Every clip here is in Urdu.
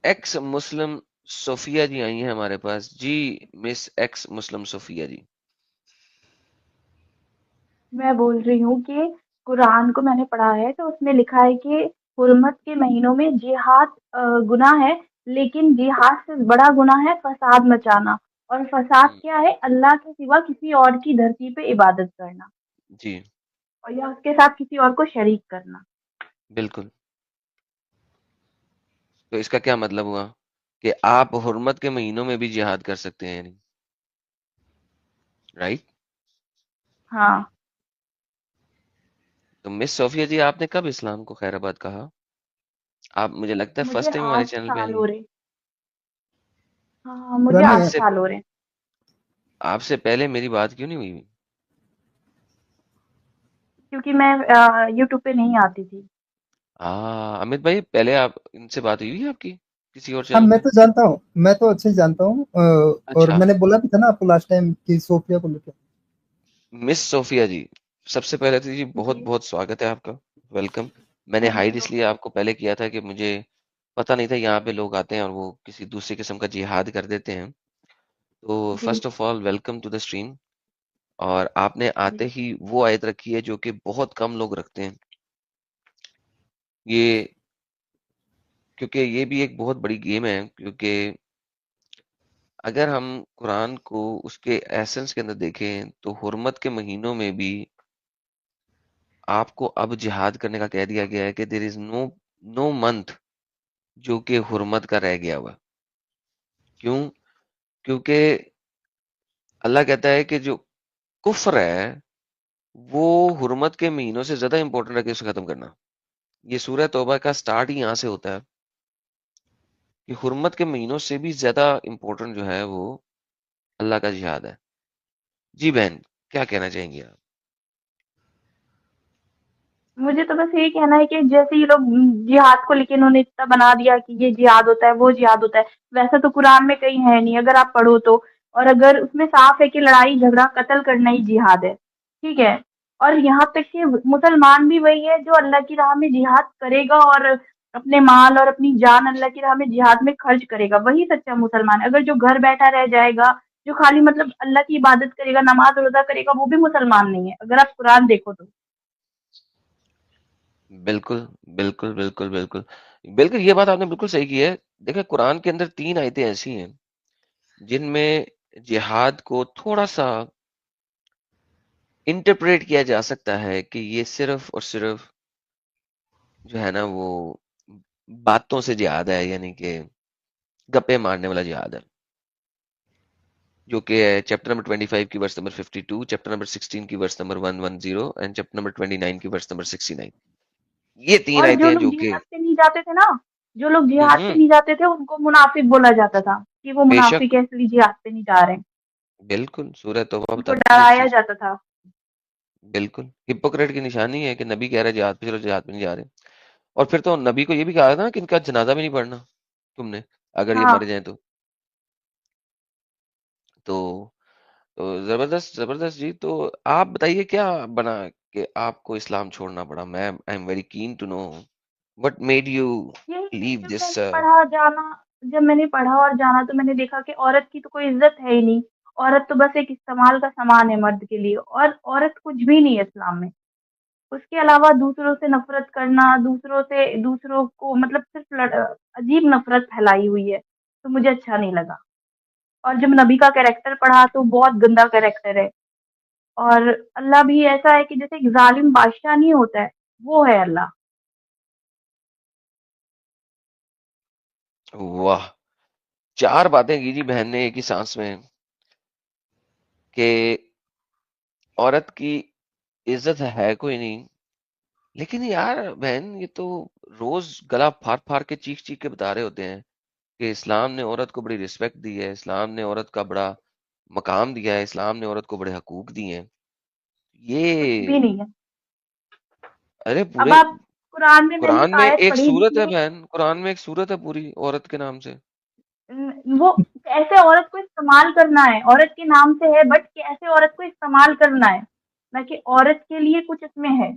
ایکس مسلم صوفیہ جی آئی ہیں ہمارے پاس. جی مس ایکس مسلم صوفیہ جی. میں بول رہی ہوں کہ قرآن کو میں نے پڑھا ہے تو اس میں لکھا ہے کہ حرمت کے مہینوں میں جہاد گناہ ہے، لیکن جہاد سے بڑا گناہ ہے فساد مچانا، اور فساد ہم، کیا ہے؟ اللہ کے سوا کسی اور کی دھرتی پہ عبادت کرنا، جی اور یا اس کے ساتھ کسی اور کو شریک کرنا۔ بالکل. تو اس کا کیا مطلب ہوا کہ آپ حرمت کے مہینوں میں بھی جہاد کر سکتے ہیں یعنی رائٹ. ہاں، تو مس صوفیہ جی آپ نے کب اسلام کو خیر آباد کہا؟ آپ مجھے لگتا ہے مجھے فرسٹ ٹائم ہمارے 8 چینل پہ سال آئی ہو ہیں. رہے۔ ہاں، مجھے آپ آٹھ پرانے سے سال ہو رہے ہیں۔ آپ سے پہلے میری بات کیوں نہیں ہوئی؟ کیونکہ میں یوٹیوب پہ نہیں آتی تھی۔ امت بھائی پہلے آپ ان سے بات ہوئی ہے آپ کی کسی اور ہاں چینل میں پہ؟ تو جانتا ہوں، میں تو اچھے سے جانتا ہوں، اور اچھا. میں نے بولا بھی تھا نا آپ کو لاسٹ ٹائم کہ صوفیہ کو لے کے مس صوفیہ جی سب سے پہلے تو جی بہت جی، بہت سواگت ہے آپ کا. ویلکم. میں نے تھینک ہائڈ یو۔ اس لیے آپ کو پہلے کیا تھا کہ مجھے پتہ نہیں تھا یہاں پہ لوگ آتے ہیں اور وہ کسی دوسری قسم کا جہاد کر دیتے ہیں. تو جی first of all welcome to the stream. اور آپ نے جی آتے ہی وہ آیت رکھی ہے جو کہ بہت کم لوگ رکھتے ہیں. یہ کیونکہ یہ بھی ایک بہت بڑی گیم ہے، کیونکہ اگر ہم قرآن کو اس کے ایسنس کے اندر دیکھیں تو حرمت کے مہینوں میں بھی آپ کو اب جہاد کرنے کا کہہ دیا گیا ہے کہ دیر از نو منتھ جو کہ حرمت کا رہ گیا ہوا. کیوں؟ کیونکہ اللہ کہتا ہے کہ جو کفر ہے وہ حرمت کے مہینوں سے زیادہ امپورٹنٹ ہے کہ اسے ختم کرنا. یہ سورہ توبہ کا سٹارٹ ہی یہاں سے ہوتا ہے کہ حرمت کے مہینوں سے بھی زیادہ امپورٹنٹ جو ہے وہ اللہ کا جہاد ہے. جی بہن کیا کہنا چاہیں گے آپ؟ مجھے تو بس یہی کہنا ہے کہ جیسے یہ لوگ جہاد کو لے کے انہوں نے اتنا بنا دیا کہ یہ جہاد ہوتا ہے وہ جہاد ہوتا ہے، ویسا تو قرآن میں کہیں ہے نہیں اگر آپ پڑھو تو، اور اگر اس میں صاف ہے کہ لڑائی جھگڑا قتل کرنا ہی جہاد ہے، ٹھیک ہے؟ اور یہاں تک کہ مسلمان بھی وہی ہے جو اللہ کی راہ میں جہاد کرے گا، اور اپنے مال اور اپنی جان اللہ کی راہ میں جہاد میں خرچ کرے گا، وہی سچا مسلمان ہے۔ اگر جو گھر بیٹھا رہ جائے گا، جو خالی مطلب اللہ کی عبادت کرے گا، نماز روزہ کرے گا، وہ بھی مسلمان نہیں ہے اگر آپ قرآن دیکھو تو۔ بالکل بالکل بالکل بالکل بالکل یہ بات آپ نے بالکل صحیح کی ہے. دیکھیں قرآن کے اندر 3 آیتیں ایسی ہیں جن میں جہاد کو تھوڑا سا انٹرپریٹ کیا جا سکتا ہے کہ یہ صرف اور صرف جو ہے نا وہ باتوں سے جہاد ہے، یعنی کہ گپے مارنے والا جہاد ہے، جو کہ ہے چیپٹر نمبر 25 کی ورس نمبر 52، چیپٹر نمبر 16 کی ورس نمبر 110 اینڈ چیپٹر نمبر 29 کی ورس نمبر 69. یہ تین اور آیتیں جو ہیں لوگ جو کہ جہاد پہ نہیں جاتے تھے نا، جو لوگ جہاد پہ ہوں نہیں جاتے تھے ان کو منافق بولا جاتا تھا کہ وہ بے شک منافق ہے اس لیے جہاد پہ نہیں جا رہے ہیں، بالکل سورہ توبہ ان کو بتاتی ہے اس ڈرایا چیز کو. جاتا تھا۔ بالکل ہپوکریٹ کی نشانی ہے کہ نبی کہہ رہا ہے جہاد پہ چلو جہاد پہ نہیں جا رہے. اور پھر تو نبی کو یہ بھی کہا تھا کہ ان کا جنازہ بھی نہیں پڑھنا تم نے اگر یہ ہاں، مر جائیں تو تو زبردست زبردست جی. تو آپ بتائیے کیا بنا کہ آپ کو اسلام چھوڑنا پڑا؟ میں I am very keen to know what made you یہی کہ لیو جب میں دس. نے پڑھا جانا، جب میں نے پڑھا اور جانا تو میں نے دیکھا کہ عورت کی تو کوئی عزت ہے ہی نہیں، عورت تو بس ایک استعمال کا سامان ہے مرد کے لیے، اور عورت کچھ بھی نہیں ہے اسلام میں۔ اس کے علاوہ دوسروں سے نفرت کرنا، دوسروں کو مطلب صرف عجیب نفرت پھیلائی ہوئی ہے، تو مجھے اچھا نہیں لگا۔ اور جب نبی کا کریکٹر پڑھا تو بہت گندا کریکٹر ہے، اور اللہ بھی ایسا ہے کہ جیسے ایک ظالم بادشاہ نہیں ہوتا ہے، وہ ہے اللہ۔ واہ، 4 باتیں کی جی بہن نے ایک ہی سانس میں کہ عورت کی عزت ہے کوئی نہیں. لیکن یار بہن یہ تو روز گلا پھاڑ پھاڑ کے چیخ چیخ کے بتا رہے ہوتے ہیں کہ اسلام نے عورت کو بڑی رسپیکٹ دی ہے، اسلام نے عورت کا بڑا مقام دیا ہے، اسلام نے عورت کو بڑے حقوق دیے ہیں. کچھ بھی یہ نہیں ہے۔ ارے اب پورے آپ قرآن میں نے ایک قرآن میں آیت ایک پڑھی سورت جس ہے میں بہن، قرآن میں ایک سورت ہے پوری عورت کے نام سے. وہ کیسے عورت کو استعمال کرنا ہے، عورت کے نام سے ہے بٹ کیسے عورت کو استعمال کرنا ہے، نہ کہ عورت کے لیے کچھ اس میں ہے۔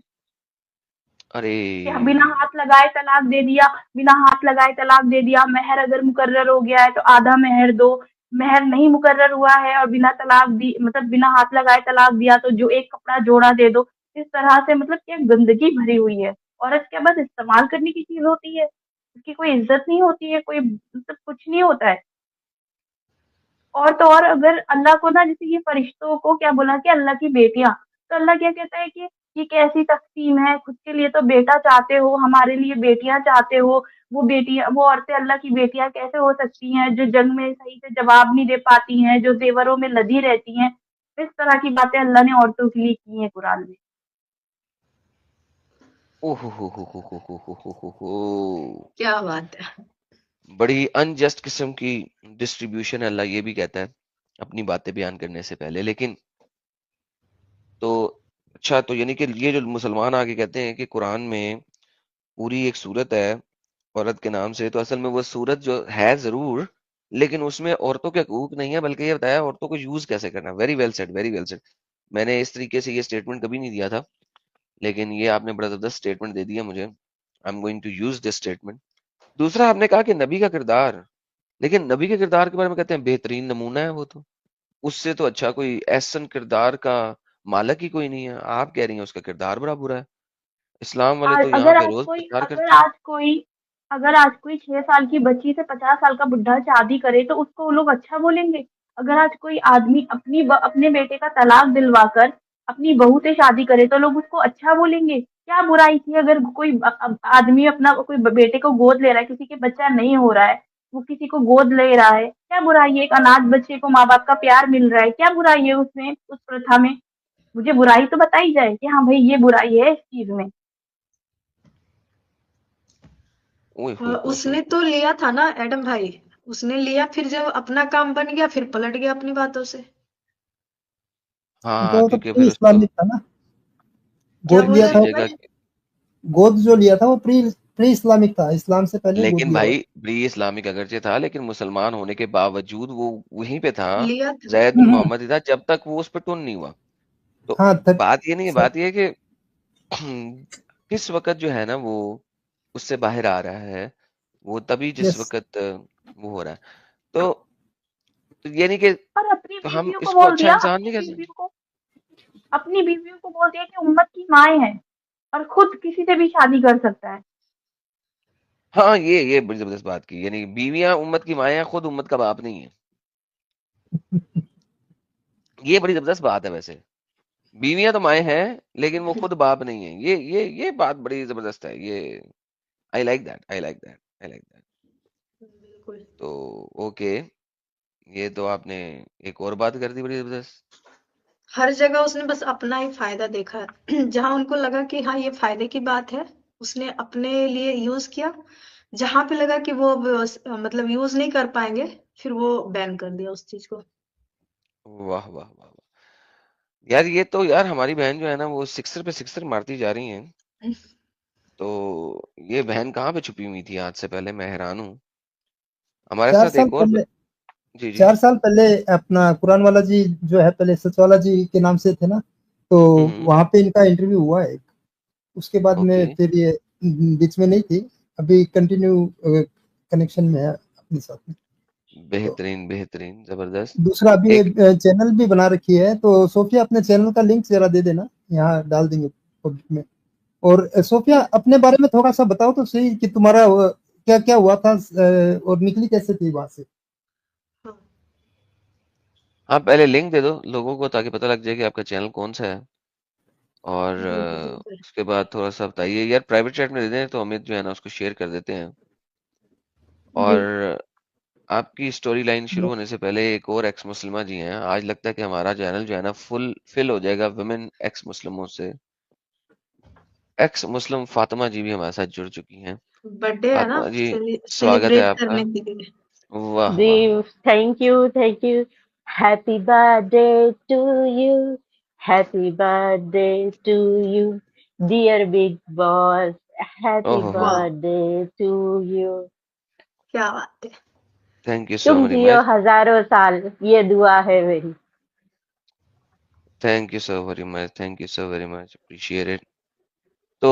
ارے کہ بنا ہاتھ لگائے طلاق دے دیا، بنا ہاتھ لگائے طلاق دے دیا، مہر اگر مقرر ہو گیا ہے تو آدھا مہر دو، مہر نہیں مقرر ہوا ہے اور بنا طلاق دی مطلب بنا ہاتھ لگائے طلاق دیا تو جو ایک کپڑا جوڑا دے دو. اس طرح سے مطلب کیا گندگی بھری ہوئی ہے. عورت کیا بس استعمال کرنے کی چیز ہوتی ہے، اس کی کوئی عزت نہیں ہوتی ہے، کوئی مطلب کچھ نہیں ہوتا ہے. اور تو اور اگر اللہ کو نا جیسے یہ فرشتوں کو کیا بولا کہ اللہ کی بیٹیاں، تو اللہ کیا کہتا ہے کہ یہ کیسی تقسیم ہے، خود کے لیے تو بیٹا چاہتے ہو، ہمارے لیے بیٹیاں چاہتے ہو. وہ بیٹیاں، وہ عورتیں اللہ کی بیٹیاں کیسے ہو سکتی ہیں جو جنگ میں صحیح سے جواب نہیں دے پاتی ہیں، جو زیوروں میں لدی رہتی ہیں. اس طرح کی باتیں اللہ نے عورتوں کے لیے کی ہیں قرآن میں. اوہ ہو. کیا بات ہے. بڑی انجسٹ قسم کی ڈسٹریبیوشن ہے، اللہ یہ بھی کہتا ہے اپنی باتیں بیان کرنے سے پہلے. لیکن تو اچھا، تو یعنی کہ یہ جو مسلمان آگے کہتے ہیں کہ قرآن میں پوری ایک صورت ہے عورت کے نام سے، تو اصل میں وہ صورت جو ہے ضرور، لیکن اس میں عورتوں کے حقوق نہیں ہے، بلکہ یہ بتایا عورتوں کو یوز کیسے کرنا. Very well said, very well said. میں نے اس طریقے سے یہ اسٹیٹمنٹ کبھی نہیں دیا تھا، لیکن یہ آپ نے بڑا زبردست اسٹیٹمنٹ دے دیا مجھے. I am going to use this statement. دوسرا آپ نے کہا کہ نبی کا کردار، لیکن نبی کے کردار کے بارے میں کہتے ہیں بہترین نمونہ ہے وہ، تو اس سے تو اچھا کوئی احسن کردار کا مالک ہی کوئی نہیں ہے. آپ کہہ رہی ہیں اس کا کردار بڑا برا ہے. اسلام والے تو یہاں اگر پہ آج روز کوئی پرچار اگر کرتے ہیں. آج کوئی اگر آج کوئی 6 سال کی بچی سے 50 سال کا بڈھا شادی کرے تو اس کو وہ لوگ اچھا بولیں گے. اگر آج کوئی آدمی اپنے بیٹے کا طلاق دلوا کر اپنی بہو سے شادی کرے تو لوگ اس کو اچھا بولیں گے. کیا برائی تھی اگر کوئی آدمی اپنا کوئی بیٹے کو گود لے رہا ہے، کسی کے بچہ نہیں ہو رہا ہے، وہ کسی کو گود لے رہا ہے، کیا برائی ہے؟ ایک اناج بچے کو ماں باپ کا پیار مل رہا ہے، کیا برائی ہے اس میں، اس پرتھا میں؟ مجھے برائی تو بتائی جائے کہ ہاں بھائی یہ برائی ہے اس چیز میں. اوئے ہوئے ہوئے اس ہوئے. نے تو لیا تھا نا ایڈم بھائی، اس نے لیا، پھر جب اپنا کام بن گیا پھر پلٹ گیا اپنی باتوں سے. ہاں تو وہ تو کیونکہ پری پھر اس کو اسلامک تھا نا. کیا گود بول لیا رہے تھا ہیں ایک وہ، جگہ. بھائی؟ گود جو لیا تھا وہ پری اسلامک تھا، اسلام سے پہلے گود لیکن لیا ہوا. بھائی بری اسلامک اگرچہ تھا، لیکن مسلمان ہونے کے باوجود وہ وہیں پہ تھا، لیا تھا. زید بن ہوں، محمد ہی تھا جب تک وہ اس پہ ٹون نہیں ہوا. تو ہاں بات یہ نہیں ہے، سر. بات یہ ہے کہ کس وقت جو ہے نا وہ اس سے باہر آ رہا ہے، وہ تبھی جس یس. وقت وہ ہو رہا ہے. تو یعنی کہ اور اپنی تو ہم بیویوں کو اس کو بول اچھا دیا، انسان نہیں کہہ سکتے. اپنی بیویوں کو بول دیا کہ امت کی مائیں ہیں اور خود کسی سے بھی شادی کر سکتا ہے. ہاں یہ بڑی زبردست بات کی، یعنی بیویاں امت کی مائیں ہیں، خود امت کا باپ نہیں ہے. یہ بڑی زبردست بات ہے ویسے. بیویاں تو مائیں ہیں لیکن وہ خود باپ نہیں ہیں. یہ بات بڑی زبردست ہے. یہ I like that, I like that, I like that. بالکل. تو اوکے، یہ تو آپ نے ایک اور بات کر دی بڑی زبردست. ہر جگہ اس نے بس اپنا ہی فائدہ دیکھا. جہاں ان کو لگا کہ ہاں یہ فائدے کی بات ہے اس نے اپنے لیے یوز کیا. جہاں پہ لگا کہ وہ مطلب یوز نہیں کر پائیں گے پھر وہ بین کر دیا اس چیز کو. واہ واہ واہ واہ. یار یہ تو یار ہماری بہن جو ہے نا وہ سکسر پہ سکسر مارتی جا رہی ہیں. تو یہ بہن کہاں پہ چھپی ہوئی تھی آج سے پہلے؟ میں حیران ہوں. ہمارے چار ساتھ سال ایک اور پہلے جی جی. 4 سال پہلے اپنا قرآن والا جی جو ہے پہلے سچوالا جی کے نام سے تھے نا، تو وہاں پہ ان کا انٹرویو ہوا ہے. اس کے بعد میں اوکے. پھر یہ بیچ میں نہیں تھی، ابھی کنٹینیو کنیکشن میں ہے اپنے ساتھ میں. تو بہترین بہترین زبردست. دوسرا ابھی ایک یہ چینل بھی بنا رکھی ہے، تو صوفیہ اپنے چینل کا لنک ذرا دے دینا، یہاں ڈال دیں گے پبلک میں. اور صوفیہ اپنے بارے میں تھوڑا سا بتاؤ تو صحیح کہ تمہارا کیا کیا ہوا تھا اور نکلی کیسے تھی وہاں سے. ہاں پہلے لنک دے دو لوگوں کو تاکہ پتہ لگ جائے کہ آپ کا چینل کون سا ہے. اور بالکل. اس کے بعد تھوڑا سا بتائیے یار، پرائیویٹ چیٹ میں دے دیں تو امت جو ہے نا اس کو شیئر کر دیتے ہیں. اور جی. آپ کی سٹوری لائن شروع ہونے سے پہلے ایک اور ایکس مسلمہ جی ہیں. آج لگتا ہے کہ ہمارا چینل جو ہے نا فل ہو جائے گا ویمن ایکس مسلموں سے. ایکس مسلم فاطمہ جی بھی ہمارے ساتھ جڑ چکی ہیں. برتھڈے ہے نا، فاطمہ جی سواگت ہے سیلیبریٹ آپ کا. کرنے کے لیے. واہ جی واہ واہ. Thank you thank you. Happy birthday to you. Happy birthday to you dear big boss. Happy اوہ ہو. واہ، برتھ ڈے ٹو یو. کیا بات ہے. تھینک یو سو تم ویری جیو مچ. ہزاروں سال، یہ دعا ہے میری. Thank you so very much, thank you so very much, appreciate it. تو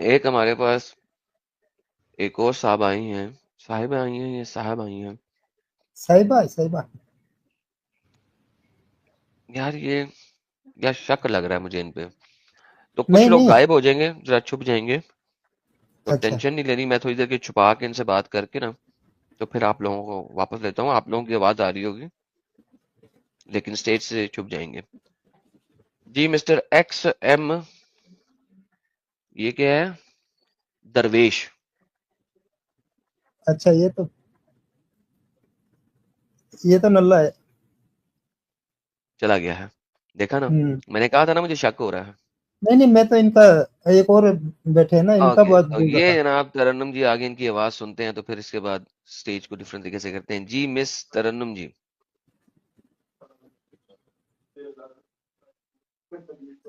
ایک ہمارے پاس ایک اور صاحب آئی ہیں، صاحب آئی ہیں، یہ صاحب آئی ہیں. صاحبہ یار یہ یار شک لگ رہا ہے مجھے ان پہ. تو کچھ نہیں لوگ نہیں. غائب ہو جائیں گے، ذرا چھپ جائیں گے، تو اچھا ٹینشن نہیں لینی. میں تھوڑی دیر کی چھپا کے ان سے بات کر کے نا، تو پھر آپ لوگوں کو واپس لیتا ہوں. آپ لوگوں کی آواز آ رہی ہوگی لیکن اسٹیج سے چھپ جائیں گے. جی مسٹر ایکس ایم، یہ کیا ہے؟ درویش. اچھا، یہ تو نلہ ہے. چلا گیا ہے، دیکھا نا، ہوں. میں نے کہا تھا نا مجھے شک ہو رہا ہے. نہیں میں تو ان کا ایک اور بیٹھے ہیں نا، ان کا اوکے، بات تو بول رہا یہ تھا. جناب ترنم جی آگے ان کی آواز سنتے ہیں، تو پھر اس کے بعد سٹیج کو ڈیفرنٹ طریقے سے کرتے ہیں. جی مس ترنم جی.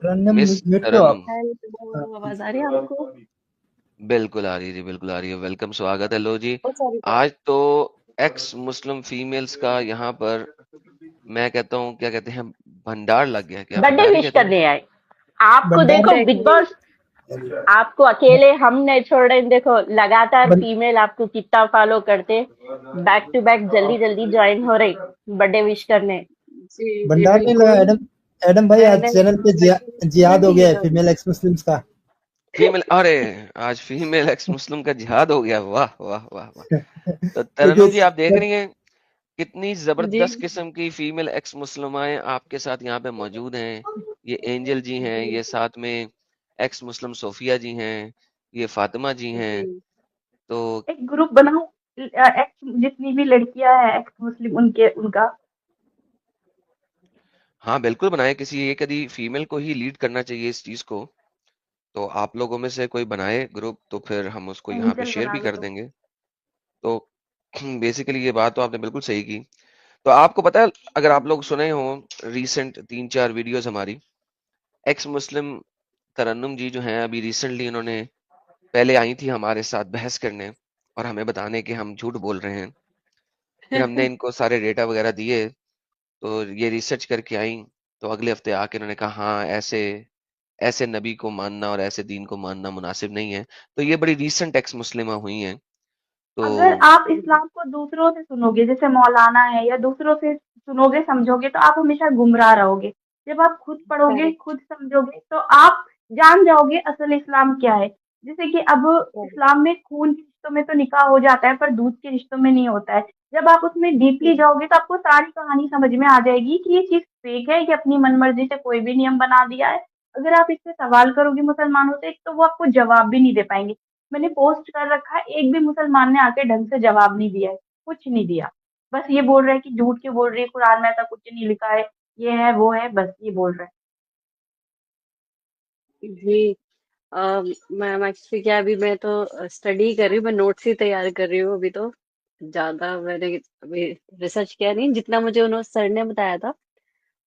رنم مس میٹ دو آپ. ترنم، ہاں. ہیلو، آواز آ رہی ہے آپ کو؟ بالکل آ رہی ہے جی، بالکل آ رہی ہے. ویلکم، سواگت ہے. لو جی، او سوری آج تو ایکس مسلم فیمیلز کا یہاں پر میں کہتا ہوں کیا کہتے ہیں، بھنڈار لگ گیا. کیا برتھ ڈے بھنڈار ہی وش کہتے ہیں؟ کرنے آئے آپ کو. بنڈار. دیکھو بگ باس آپ کو اکیلے ہم نہیں چھوڑ رہے. دیکھو لگاتار بن, فیمیل آپ کو کتنا فالو کرتے، بیک ٹو بیک جلدی جلدی جوائن ہو رہی برتھ ڈے وش کرنے. جی جی بنڈار نہیں لگا. بالکل. ایڈم بھائی میں آج نے چینل پہ جہاد ہو گیا ہے فیمیل ایکس مسلمس کا. فیمیل، ارے آج فیمیل ایکس مسلم کا جہاد ہو گیا. واہ واہ واہ واہ. تو ترنم جی کیونکہ آپ دیکھ رہی ہیں کتنی جی زبردست قسم کی فیمیل ایکس مسلمائیں آپ کے ساتھ یہاں پہ موجود ہیں. یہ اینجل جی ہیں، جی یہ ساتھ میں ایکس مسلم صوفیہ جی ہیں، یہ فاطمہ جی ہیں. جی تو ایک گروپ بناؤ جتنی بھی لڑکیاں ہیں ایکس مسلم ان کا. ہاں بالکل بنائے. کسی ایک ادھی فیمیل کو ہی لیڈ کرنا چاہیے اس چیز کو. تو آپ لوگوں میں سے کوئی بنائے گروپ، تو پھر ہم اس کو یہاں پہ اینجل شیئر بنا بھی لو کر تو. دیں گے. تو بیسیکلی یہ بات تو آپ نے بالکل صحیح کی. تو آپ کو پتا ہے، اگر آپ لوگ سنے ہوں ریسنٹ 3-4 ویڈیوز ہماری، ایکس مسلم ترنم جی جو ہیں ابھی ریسنٹلی انہوں نے پہلے آئی تھی ہمارے ساتھ بحث کرنے اور ہمیں بتانے کہ ہم جھوٹ بول رہے ہیں. پھر ہم نے ان کو سارے ڈیٹا وغیرہ دیے، تو یہ ریسرچ کر کے آئیں. تو اگلے ہفتے آ کے انہوں نے کہا ہاں ایسے نبی کو ماننا اور ایسے دین کو ماننا مناسب نہیں ہے. تو یہ بڑی ریسنٹ ایکس مسلمہ ہوئی ہیں. تو اگر آپ اسلام کو دوسروں سے سنو گے، جیسے مولانا ہے یا دوسروں سے سنو گے سمجھو گے، تو آپ ہمیشہ گمراہ رہو گے. جب آپ خود پڑھو گے کریکٹ خود سمجھو گے تو آپ جان جاؤ گے اصل اسلام کیا ہے. جیسے کہ اب اسلام میں خون کے رشتوں میں تو نکاح ہو جاتا ہے پر دودھ کے رشتوں میں نہیں ہوتا ہے. جب آپ اس میں ڈیپلی جاؤ گے تو آپ کو ساری کہانی سمجھ میں آ جائے گی کہ یہ چیز فیک ہے، کہ اپنی من مرضی سے کوئی بھی نیم بنا دیا ہے. اگر آپ اس سے سوال کرو گے مسلمانوں سے تو وہ آپ کو جواب بھی نہیں دے پائیں گے. میں نے پوسٹ کر رکھا ہے، ایک بھی مسلمان نے آ کے ڈھنگ سے جواب نہیں دیا ہے، کچھ نہیں دیا. بس یہ بول رہے ہیں کہ جھوٹ کے بول رہی ہے، قرآن میں ایسا کچھ نہیں لکھا ہے، یہ ہے وہ ہے، بس یہ بول رہے ہیں. جی میم ایکچولی کیا ابھی میں تو اسٹڈی کر رہی ہوں، میں نوٹس ہی تیار کر رہی ہوں. ابھی تو زیادہ میں نے ابھی ریسرچ کیا نہیں، جتنا مجھے انہوں سر نے بتایا تھا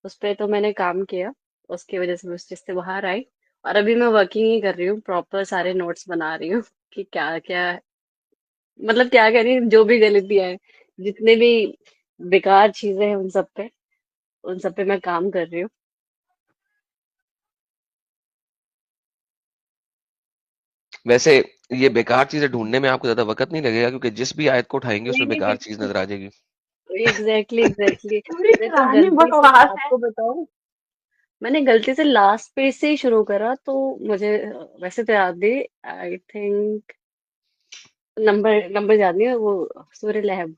اس پہ تو میں نے کام کیا. اس کی وجہ سے میں اس چیز سے باہر آئی، اور ابھی میں ورکنگ ہی کر رہی ہوں، پراپر سارے نوٹس بنا رہی ہوں کہ کیا کیا مطلب کیا کہہ رہی ہوں، جو بھی غلطیاں ہیں، جتنے بھی بیکار چیزیں ہیں، ان سب پہ میں کام کر رہی ہوں. ویسے یہ بیکار چیزیں ڈھونڈنے میں آپ کو زیادہ وقت نہیں لگے گا، کیونکہ جس بھی آیت کو اٹھائیں گے اس میں نہیں نہیں بیکار چیز بالکل نظر آ جائے گی. ایگزیکٹلی پوری میں تو کہانی غلطی سے بکواس آپ ہے. کو بتاؤں، میں نے غلطی سے لاسٹ پیج سے ہی شروع کرا. تو مجھے ویسے تو یاد بھی آئی تھنک نمبر یاد نہیں ہے، وہ سورہ لہب.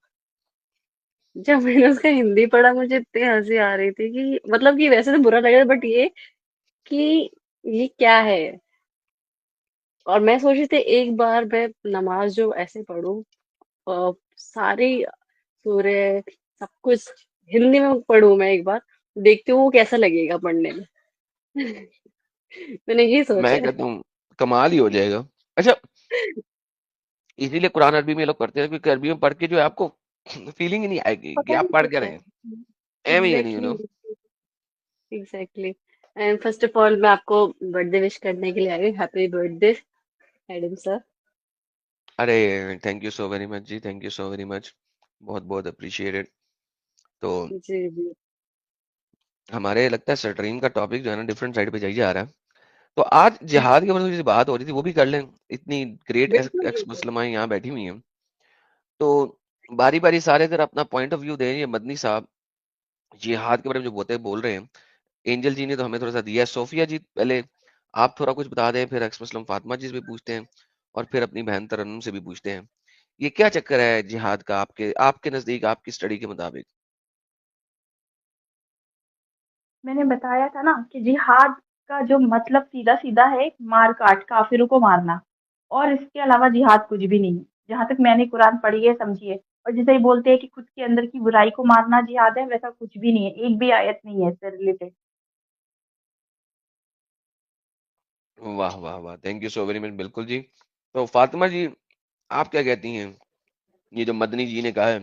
جب میں نے اس کا ہندی پڑھا مجھے اتنی ہنسی آ رہی تھی کہ مطلب کہ ویسے تو برا لگا بٹ یہ کہ یہ کیا ہے. اور میں سوچ رہی تھی ایک بار میں نماز جو ایسے پڑھوں، ساری سورہ سب کچھ ہندی میں پڑھوں، میں ایک بار دیکھتی ہوں وہ کیسا لگے گا پڑھنے میں. میں نے یہ سوچا میں ہے. کہتا ہوں کمال ہی ہو جائے گا. اچھا، اسی لیے قرآن عربی میں لوگ پڑھتے ہیں، کیونکہ عربی میں پڑھ کے جو ہے آپ کو فیلنگ ہی نہیں آئے گی کہ پتا آپ نہیں پڑھ کے چلتا رہے ہیں. ہے. ایم ہی ہے نہیں exactly exactly. And first of آل میں آپ کو برتھ ڈے وش کرنے کے لیے آئی ہوں. Happy birthday Adam sir. ارے thank you so very much جی، thank you so very much, بہت بہت اپریشیٹڈ. تو جی جی ہمارے لگتا ہے سٹریم کا ٹاپک جو ہے نا ڈفرینٹ سائڈ پہ جائی جا رہا ہے. تو آج جہاد کے بارے میں جو بات ہو رہی تھی وہ بھی کر لیں. اتنی گریٹ بالکل ایکس بالکل مسلمائیں یہاں بیٹھی ہوئی ہیں, تو باری باری سارے اگر اپنا پوائنٹ آف ویو دیں. یہ مدنی صاحب جہاد کے بارے میں جو بول رہے ہیں, اینجل جی نے تو ہمیں تھوڑا سا دیا ہے. صوفیہ جی پہلے آپ تھوڑا کچھ بتا دیں, پھر ایکس مسلم فاطمہ جی سے بھی پوچھتے ہیں, اور پھر اپنی بہن ترنم سے بھی پوچھتے ہیں. یہ کیا چکر ہے جہاد کا آپ کے نزدیک, آپ کی اسٹڈی کے مطابق؟ میں نے بتایا تھا نا کہ جہاد کا جو مطلب سیدھا سیدھا ہے مار کاٹ کافروں کو مارنا، اور اس کے علاوہ جہاد کچھ بھی نہیں ہے جہاں تک میں نے قرآن پڑھی ہے سمجھی ہے. اور جیسے یہ بولتے ہیں کہ خود کے اندر کی برائی کو مارنا جہاد ہے، ویسا کچھ بھی نہیں ہے، ایک بھی آیت نہیں ہے اس سے ریلیٹڈ. واہ واہ واہ, تھینک یو سو ویری مچ. بالکل جی. تو فاطمہ جی آپ کیا کہتی ہیں؟ یہ جو مدنی جی نے کہا ہے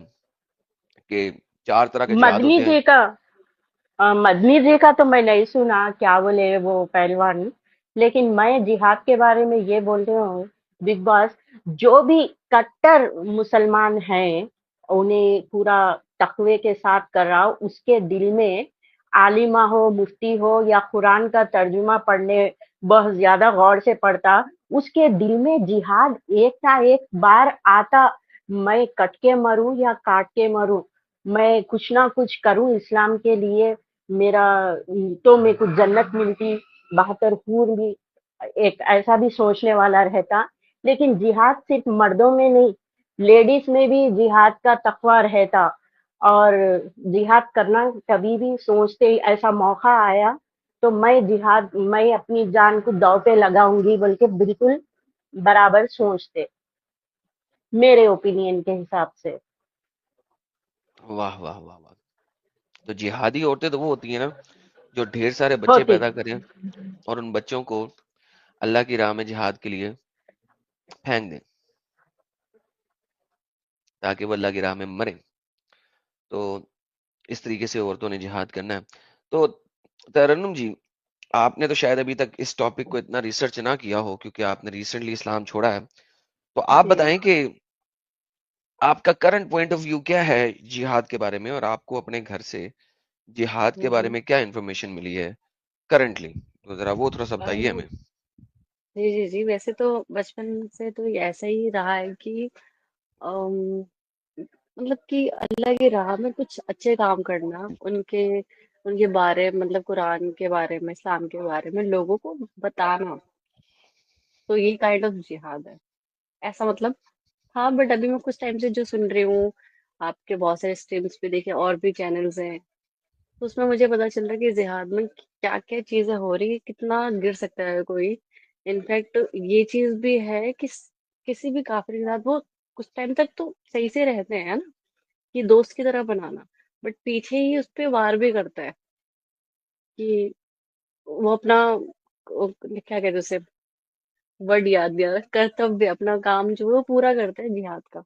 کہ 4 طرح کے جہاد مدنی ہوتے ہیں. جی کا مدنی جی کا تو میں نہیں سنا کیا بولے وہ پہلوان، لیکن میں جہاد کے بارے میں یہ بولتے ہوں بگ باس، جو بھی کٹر مسلمان ہیں انہیں پورا تقوی کے ساتھ کر رہا ہو، اس کے دل میں عالمہ ہو، مفتی ہو یا قرآن کا ترجمہ پڑھنے بہت زیادہ غور سے پڑھتا، اس کے دل میں جہاد ایک نہ ایک بار آتا. میں کٹ کے مروں یا کاٹ کے مروں، میں کچھ نہ کچھ کروں اسلام کے لیے، میرا تو میں کچھ جنت ملتی، 72 حور بھی، ایک ایسا بھی سوچنے والا رہتا. لیکن جہاد صرف مردوں میں نہیں، لیڈیز میں بھی جہاد کا تقوی رہتا. اور جہاد کرنا کبھی بھی سوچتے ہی ایسا موقع آیا تو میں جہاد، میں اپنی جان کو داؤ پہ لگاؤں گی بلکہ بالکل برابر سوچتے، میرے اوپینین کے حساب سے. واہ واہ واہ واہ. تو جہادی عورتیں تو وہ ہوتی ہیں نا جو ڈھیر سارے بچے ہوتی پیدا کریں اور ان بچوں کو اللہ کی راہ میں جہاد کے لیے پھینک دیں تاکہ وہ اللہ کی راہ میں مریں. تو اس طریقے سے عورتوں نے جہاد کرنا ہے. تو ترنم جی آپ نے تو شاید ابھی تک اس ٹاپک کو اتنا ریسرچ نہ کیا ہو کیونکہ آپ نے ریسنٹلی اسلام چھوڑا ہے, تو آپ جی بتائیں کہ آپ کا کرنٹ پوائنٹ آف ویو کیا ہے جہاد کے بارے میں, اور آپ کو اپنے گھر سے جہاد کے بارے ہوں میں کیا انفارمیشن ملی ہے کرنٹلی, تو ذرا وہ تھوڑا سا بتائیے ہمیں. جی جی جی، ویسے تو بچپن سے تو یہ ایسا ہی رہا ہے کہ ام، مطلب کہ اللہ کی راہ میں کچھ اچھے کام کرنا، ان کے بارے مطلب قرآن کے بارے میں، اسلام کے بارے میں لوگوں کو بتانا، تو یہ کائنڈ آف جہاد ہے ایسا مطلب. ہاں بٹ ابھی میں کچھ ٹائم سے جو سن رہی ہوں، آپ کے بہت سارے اسٹریمس پہ دیکھے اور بھی چینلز ہیں، تو اس میں مجھے پتا چل رہا ہے کہ جہاد میں کیا کیا چیزیں ہو رہی ہے، کتنا گر سکتا ہے کوئی. انفیکٹ یہ چیز بھی ہے کہ کسی بھی کافر کے ساتھ وہ کچھ ٹائم تک تو صحیح سے رہتے ہیں نا، کہ دوست کی طرح بنانا، بٹ پیچھے ہی اس پہ وار بھی کرتا ہے کہ وہ اپنا کیا کہتے ہیں اسے، ورڈ یاد دیا، کرتویہ، اپنا کام جو ہے وہ پورا کرتا ہے جہاد کا.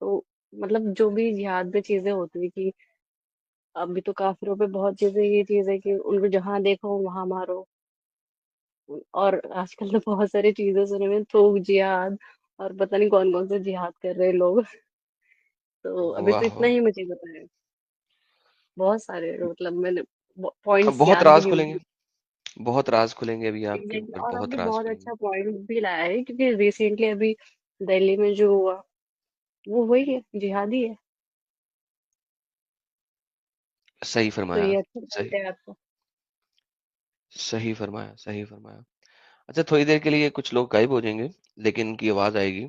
تو مطلب جو بھی جہاد میں چیزیں ہوتی ہیں کہ ابھی تو کافروں پہ بہت چیزیں یہ چیز ہے کہ ان کو جہاں دیکھو وہاں مارو، اور آج کل تو بہت ساری چیزیں سنے میں، تھوک جہاد اور پتہ نہیں کون کون سے جہاد کر رہے لوگ. تو ابھی تو واہ اتنا واہ. ہی مجھے پتا ہے، بہت سارے مطلب میں نے پوائنٹس بہت یاد بھی راز نہیں کھلیں گے, ہوئے. بہت راز کھلیں گے ابھی آپ کے Exactly. اوپر, اور آپ بہت نے راز بہت کھلیں گے. اچھا پوائنٹ بھی لایا ہے کیونکہ ریسنٹلی ابھی دہلی میں جو ہوا وہ وہی ہے، جہادی ہے. صحیح تو فرمایا. یہ اچھا صحیح پوائنٹ ہے آپ کو. صحیح فرمایا. صحیح فرمایا. اچھا تھوڑی دیر کے لیے کچھ لوگ غائب ہو جائیں گے لیکن ان کی آواز آئے گی.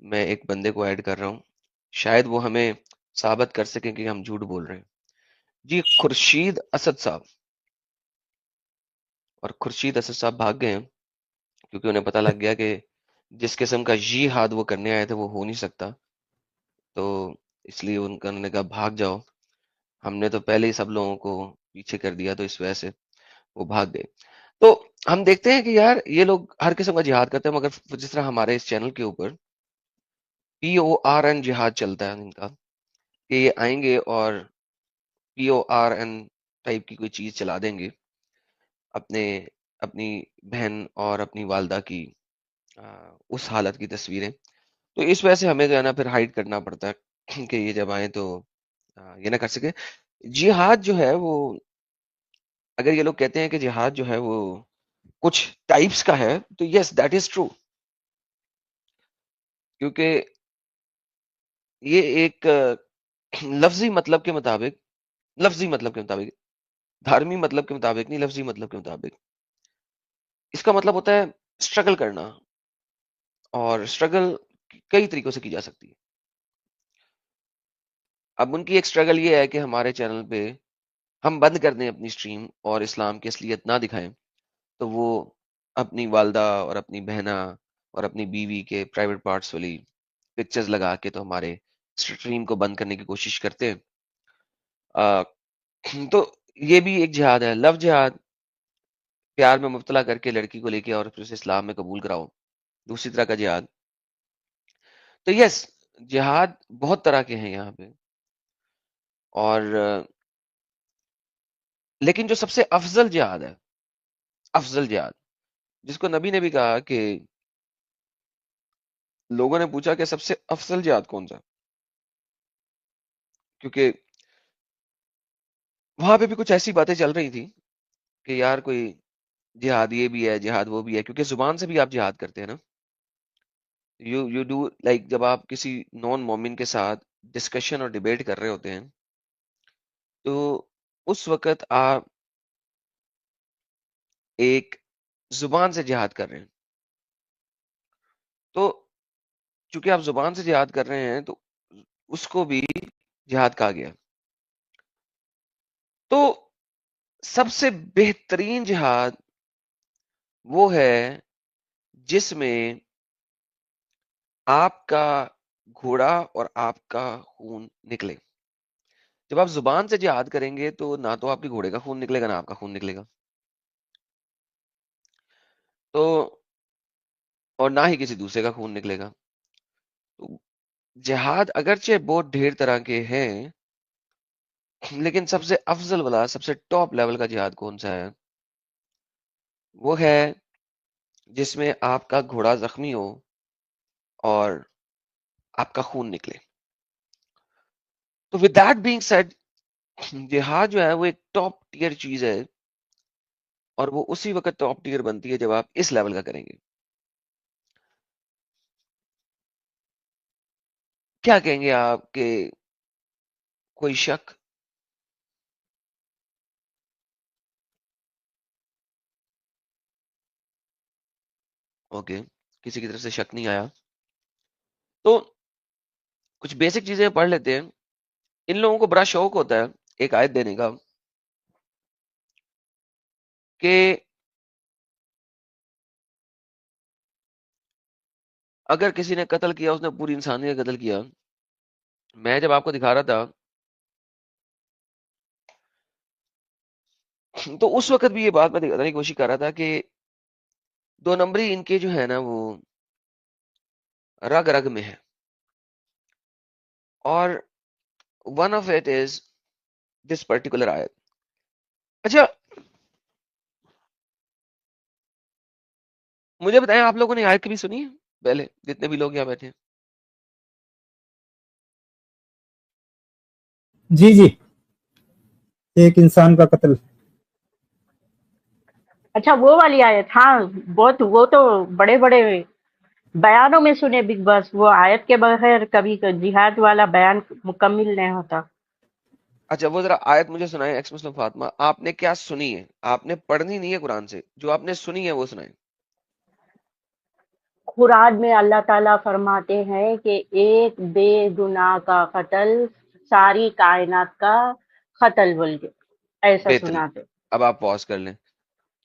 میں ایک بندے کو ایڈ کر رہا ہوں, شاید وہ ہمیں ثابت کر سکیں کہ ہم جھوٹ بول رہے ہیں. جی خورشید اسد صاحب. اور خورشید اسد صاحب بھاگ گئے ہیں کیونکہ انہیں پتہ لگ گیا کہ جس قسم کا جہاد وہ کرنے آئے تھے وہ ہو نہیں سکتا, تو اس لیے انہوں نے کہا بھاگ جاؤ. ہم نے تو پہلے ہی سب لوگوں کو پیچھے کر دیا, تو اس وجہ سے وہ بھاگ گئے. تو ہم دیکھتے ہیں کہ یار یہ لوگ ہر قسم کا جہاد کرتے ہیں, مگر جس طرح ہمارے اس چینل کے اوپر PORN جہاد چلتا ہے ان کا, کہ یہ آئیں گے اور PORN ٹائپ کی کوئی چیز چلا دیں گے اپنی بہن اور اپنی والدہ کی اس حالت کی تصویریں. تو اس وجہ سے ہمیں جو ہے نا پھر ہائڈ کرنا پڑتا ہے کہ یہ جب آئیں تو یہ نہ کر سکے. جہاد جو ہے وہ اگر یہ لوگ کہتے ہیں کہ جہاد جو ہے وہ کچھ ٹائپس کا ہے تو یس دیٹ از ٹرو، کیونکہ یہ ایک لفظی مطلب کے مطابق دھارمی مطلب کے مطابق نہیں، لفظی مطلب کے مطابق اس کا مطلب ہوتا ہے اسٹرگل کرنا، اور اسٹرگل کئی طریقوں سے کی جا سکتی ہے. اب ان کی ایک اسٹرگل یہ ہے کہ ہمارے چینل پہ ہم بند کر دیں اپنی اسٹریم اور اسلام کی اصلیت نہ دکھائیں، تو وہ اپنی والدہ اور اپنی بہنا اور اپنی بیوی کے پرائیویٹ پارٹس والی پکچرز لگا کے تو ہمارے اسٹریم کو بند کرنے کی کوشش کرتے ہیں. تو یہ بھی ایک جہاد ہے، لو جہاد، پیار میں مبتلا کر کے لڑکی کو لے کے اور پھر اسے اسلام میں قبول کراؤ، دوسری طرح کا جہاد. تو یس، جہاد بہت طرح کے ہیں یہاں پہ، اور لیکن جو سب سے افضل جہاد ہے، افضل جہاد جس کو نبی نے بھی کہا کہ لوگوں نے پوچھا کہ سب سے افضل جہاد کون سا، کیونکہ وہاں پہ بھی کچھ ایسی باتیں چل رہی تھی کہ یار کوئی جہاد یہ بھی ہے، جہاد وہ بھی ہے، کیونکہ زبان سے بھی آپ جہاد کرتے ہیں نا. یو ڈو لائک جب آپ کسی نان مومن کے ساتھ ڈسکشن اور ڈیبیٹ کر رہے ہوتے ہیں تو اس وقت آپ ایک زبان سے جہاد کر رہے ہیں. تو چونکہ آپ زبان سے جہاد کر رہے ہیں تو اس کو بھی جہاد کہا گیا. تو سب سے بہترین جہاد وہ ہے جس میں آپ کا گھوڑا اور آپ کا خون نکلے. جب آپ زبان سے جہاد کریں گے تو نہ تو آپ کے گھوڑے کا خون نکلے گا، نہ آپ کا خون نکلے گا، تو اور نہ ہی کسی دوسرے کا خون نکلے گا. تو جہاد اگرچہ بہت ڈھیر طرح کے ہیں، لیکن سب سے افضل والا، سب سے ٹاپ لیول کا جہاد کون سا ہے؟ وہ ہے جس میں آپ کا گھوڑا زخمی ہو اور آپ کا خون نکلے. تو with that being said، جہاد جو ہے وہ ایک ٹاپ ٹیئر چیز ہے، اور وہ اسی وقت ٹاپ ٹیئر بنتی ہے جب آپ اس لیول کا کریں گے. کیا کہیں گے آپ کہ کوئی شک؟ اوکے، کسی کی طرف سے شک نہیں آیا تو کچھ بیسک چیزیں پڑھ لیتے ہیں. ان لوگوں کو بڑا شوق ہوتا ہے ایک آیت دینے کا کہ اگر کسی نے قتل کیا، اس نے پوری انسانیت کا قتل کیا. میں جب آپ کو دکھا رہا تھا تو اس وقت بھی یہ بات میں دکھانے کی کوشش کر رہا تھا کہ 2 نمبری ان کے جو ہے نا وہ رگ رگ میں ہے، اور one of it is this particular آیت. اچھا مجھے بتائیں، آپ لوگوں نے آیت کبھی سنی ہے پہلے، جتنے بھی لوگ یہاں بیٹھے ہیں؟ جی جی، ایک انسان کا قتل. اچھا وہ والی آیت، ہاں بہت، وہ تو بڑے بڑے بیانوں میں سنے بگ باس، وہ آیت کے بغیر کبھی جہاد والا بیان مکمل نہیں ہوتا. اچھا وہ ذرا آیت مجھے سنائیں ایکس مسلم فاطمہ، آپ نے کیا سنی ہے؟ آپ نے پڑھنی نہیں ہے قرآن سے، جو آپ نے سنی ہے وہ سنائیں. قرآن میں اللہ تعالیٰ فرماتے ہیں کہ ایک بے گناہ کا قتل ساری کائنات کا قتل بول کے ایسا بہترین. سناتے. اب آپ پاز کر لیں.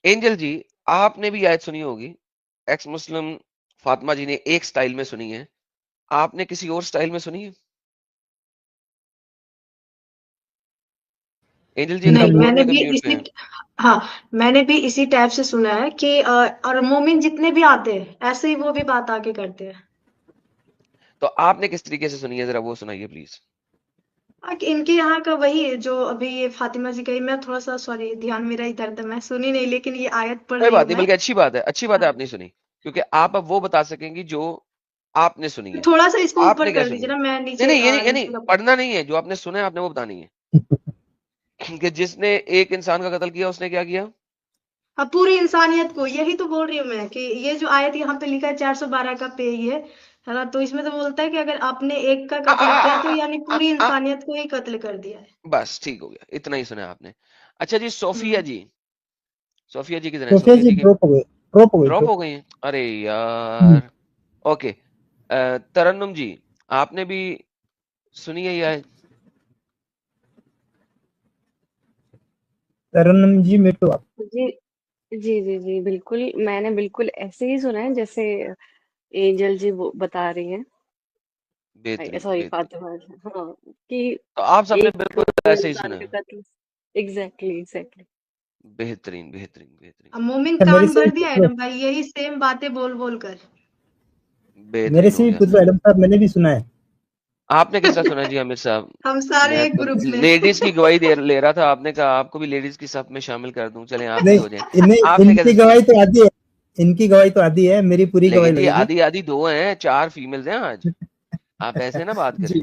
اینجل جی، آپ نے بھی آیت سنی ہوگی، ایکس مسلم فاطمہ جی نے ایک سٹائل میں سنی ہے، آپ نے کسی اور سٹائل میں سنی ہے؟ اینجل جی اگر آپ نہیں، بول میں رہی نے ہیں تو بھی میوٹ پہ اسی ہیں. ہاں میں نے بھی اسی ٹائپ سے سنا ہے کہ اور مومن جتنے بھی آتے ہیں ایسے ہی وہ بھی بات آگے کرتے ہیں. تو آپ نے کس طریقے سے سنی ہے، ذرا وہ سنائیے پلیز. ان کے یہاں کا وہی ہے جو ابھی یہ فاطمہ جی کہی. میں تھوڑا سا سوری، دھیان میرا ادھر تھا، میں سنی نہیں، لیکن یہ آیت پڑھ کوئی رہی بات ہوں نہیں، میں. بلکہ اچھی بات ہے، اچھی بات ہے ہاں، آپ نہیں سنی، کیونکہ آپ اب وہ بتا سکیں گی جو آپ نے سنی ہے. تھوڑا سا اس کو آپ اوپر نے کیا کر سنی دیجیے ہے؟ نا، میں نہیں نیچے نہیں، یہ نہیں نیچے کا پڑھنا نہیں ہے، جو آپ نے سنا ہے آپ نے وہ بتانی ہے. کہ جس نے ایک انسان کا قتل کیا اس نے کیا کیا؟ اب پوری انسانیت کو, یہی تو بول رہی ہوں میں کہ یہ جو آیت یہاں پہ لکھا ہے 412 کا پہ یہ ہے نا, تو اس میں تو بولتا ہے کہ اگر آپ نے ایک کا قتل کیا تو یعنی پوری انسانیت کو ہی قتل کر دیا ہے. بس ٹھیک ہو گیا, اتنا ہی سنا آپ نے. اچھا جی صوفیہ ہوں. جی, صوفیہ جی کدھر ہیں؟ صوفیہ صوفیہ جی جی کی ڈراپ ہو گئی ہیں. ارے یار. اوکے ترنم جی آپ نے بھی سنی ہے یہ آیت؟ ترنم جی میرے کو جی جی جی جی بالکل, میں نے بالکل ایسے ہی سنا ہے جیسے اینجل جی وہ بتا رہی ہیں, بہترین سوری بہترین. فاطمہ, ہاں, کہ تو آپ سب نے ایک بالکل ایسے ہی انسان سنا کا ہے. قتل, ایگزیکٹلی. بہترین بہترین بہترین اب مومن میرے کان سے بھر دیا ایڈم بھائی یہی سیم باتیں بول بول کر. میرے بہترین سے ہو بھی گیا. پوچھو ایڈم صاحب, میں نے بھی سنا ہے. آپ نے کس طرح سنا جی عامر صاحب؟ ہم سارے میں ایک تو گروپ میں. لیڈیز کی گواہی لے رہا تھا, آپ نے کہا آپ کو بھی لیڈیز کی صف میں شامل کر دوں, چلیں آپ بھی ہو جائیں. نہیں, آپ نے ان کیسے کی سنا؟ گواہی تو آدھی ہے, ان کی گواہی تو آدھی ہے, میری پوری گواہی لیکن جی لگے گی. آدھی آدھی 2 ہیں, 4 فیمیلز ہیں آج, آپ ایسے نہ بات کریں. جی,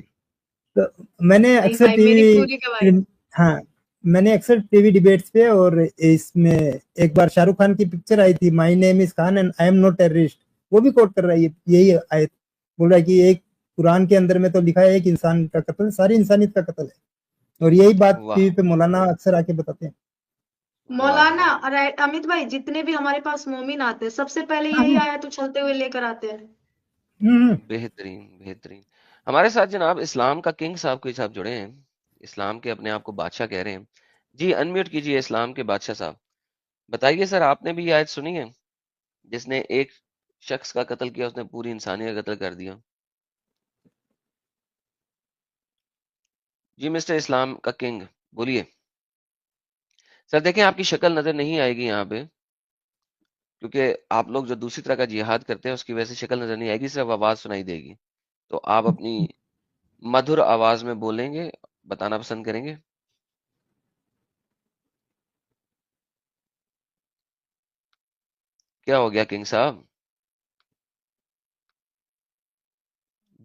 تو میں نے نہیں اکثر بھائی ٹی میری وی, پوری گواہی. ہاں میں نے اکثر ٹی وی ڈیبیٹس پہ, اور اس میں ایک بار شاہ رخ خان کی پکچر آئی تھی my name is Khan and I am not terrorist, وہ بھی کوٹ کر رہا ہے یہی آیت, بول رہا ہے کہ ایک قرآن کے اندر میں تو لکھا ہے ایک انسان کا قتل ساری انسانیت کا قتل ہے, اور یہی بات ٹی واہ وی پہ مولانا اکثر آ کے بتاتے ہیں. واہ مولانا واہ. اور امیت بھائی جتنے بھی ہمارے پاس مومن آتے ہیں سب سے پہلے ہاں یہی آیا تو چلتے ہوئے لے کر آتے ہیں. بہترین بہترین. ہمارے ساتھ جناب اسلام کا کنگ صاحب کوئی صاحب جڑے ہیں, اسلام کے اپنے آپ کو بادشاہ کہہ رہے ہیں جی. انمیوٹ کیجئے اسلام کے بادشاہ صاحب, بتائیے سر آپ نے بھی یہ آیت سنی ہے جس نے ایک شخص کا قتل کیا اس نے پوری انسانیت کا قتل کر دیا؟ جی مسٹر اسلام کا کنگ بولیے. سر دیکھیں آپ کی شکل نظر نہیں آئے گی یہاں پہ, کیونکہ آپ لوگ جو دوسری طرح کا جہاد کرتے ہیں اس کی وجہ سے شکل نظر نہیں آئے گی, صرف آواز سنائی دے گی. تو آپ اپنی مدھر آواز میں بولیں گے, بتانا پسند کریں گے؟ کیا ہو گیا کنگ صاحب,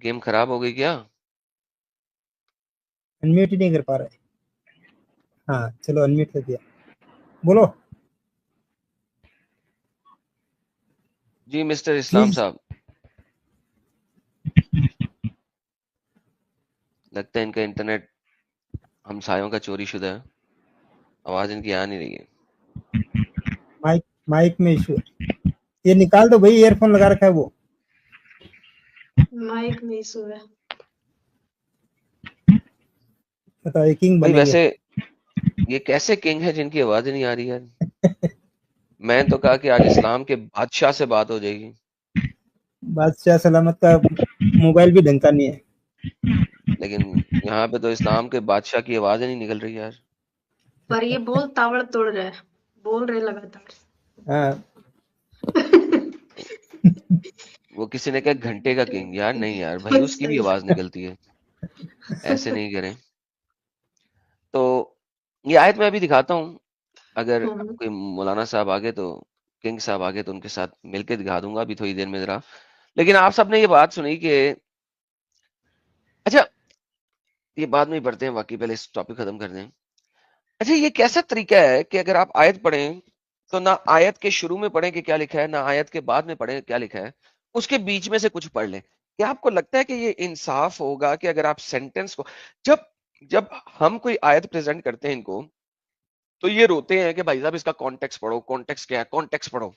گیم خراب ہو گئی کیا؟ انمیوٹ ہی نہیں کر پا رہا ہے. ہاں چلو انمیوٹ کر دیا, بولو. جی مسٹر جی اسلام صاحب, لگتا ہے ان کا انٹرنیٹ ہمسایوں کا چوری شدہ ہے, آواز ان کی آ نہیں رہی ہے. مائک میں ایشو ہے, یہ نکال دو بھائی, ایئر فون لگا رکھا ہے وہ. مائک میں ایشو ہے. بتاؤ یہ کنگ بھائی بنے گے. ویسے یہ کیسے کنگ ہے جن کی آواز ہی نہیں آ رہی ہے؟ میں نے تو کہا کہ آج اسلام کے بادشاہ سے بات ہو جائے گی. بادشاہ سلامت کا موبائل بھی ڈھنگ کا نہیں ہے. لیکن یہاں پہ تو اسلام کے بادشاہ کی آواز ہی نہیں نکل رہی یار. پر یہ بول تاوڑ توڑ رہے, بول رہے لگاتار. ہاں وہ کسی نے کہا گھنٹے کا کنگ, یار نہیں یار بھائی, اس کی بھی صحیح. آواز نکلتی ہے, ایسے نہیں کریں. تو یہ آیت میں ابھی دکھاتا ہوں, اگر کوئی مولانا صاحب آگے تو کنگ صاحب آگے تو ان کے ساتھ مل کے دکھا دوں گا ابھی تھوڑی دیر میں ذرا. لیکن آپ سب نے یہ بات سنی کہ اچھا یہ بعد میں ہی پڑھتے ہیں, واقعی پہلے اس ٹاپک ختم کر دیں. اچھا یہ کیسا طریقہ ہے کہ اگر آپ آیت پڑھیں تو نہ آیت کے شروع میں پڑھیں کہ کیا لکھا ہے, نہ آیت کے بعد میں پڑھیں کیا لکھا ہے, اس کے بیچ میں سے کچھ پڑھ لیں. کیا آپ کو لگتا ہے کہ یہ انصاف ہوگا کہ اگر آپ سینٹنس کو جب ہم کوئی آیت پریزنٹ کرتے ہیں ان کو تو یہ روتے ہیں کہ بھائی صاحب اس کا کانٹیکس پڑھو, کانٹیکس کیا ہے, کانٹیکس پڑھو.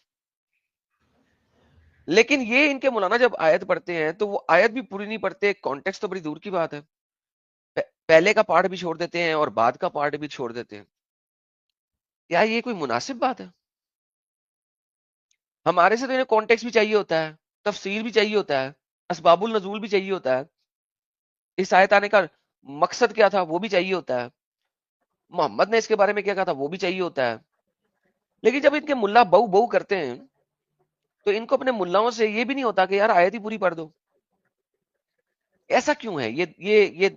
لیکن یہ ان کے مولانا جب آیت پڑھتے ہیں تو وہ آیت بھی پوری نہیں پڑھتے, کانٹیکس تو بڑی دور کی بات ہے, پہلے کا پارٹ بھی چھوڑ دیتے ہیں اور بعد کا پارٹ بھی چھوڑ دیتے ہیں. کیا یہ کوئی مناسب بات ہے؟ ہمارے سے تو انہیں کانٹیکس بھی چاہیے ہوتا ہے, تفسیر بھی چاہیے ہوتا ہے, اسباب النزول بھی چاہیے ہوتا ہے, اس آیت آنے کا مقصد کیا تھا وہ بھی چاہیے ہوتا ہے, محمد نے اس کے بارے میں کیا کہا تھا وہ بھی چاہیے ہوتا ہے. لیکن جب ان کے ملا بہو بہو کرتے ہیں تو ان کو اپنے ملاؤں سے یہ بھی نہیں ہوتا کہ یار آیت ہی پوری پڑھ دو. ایسا کیوں ہے؟ یہ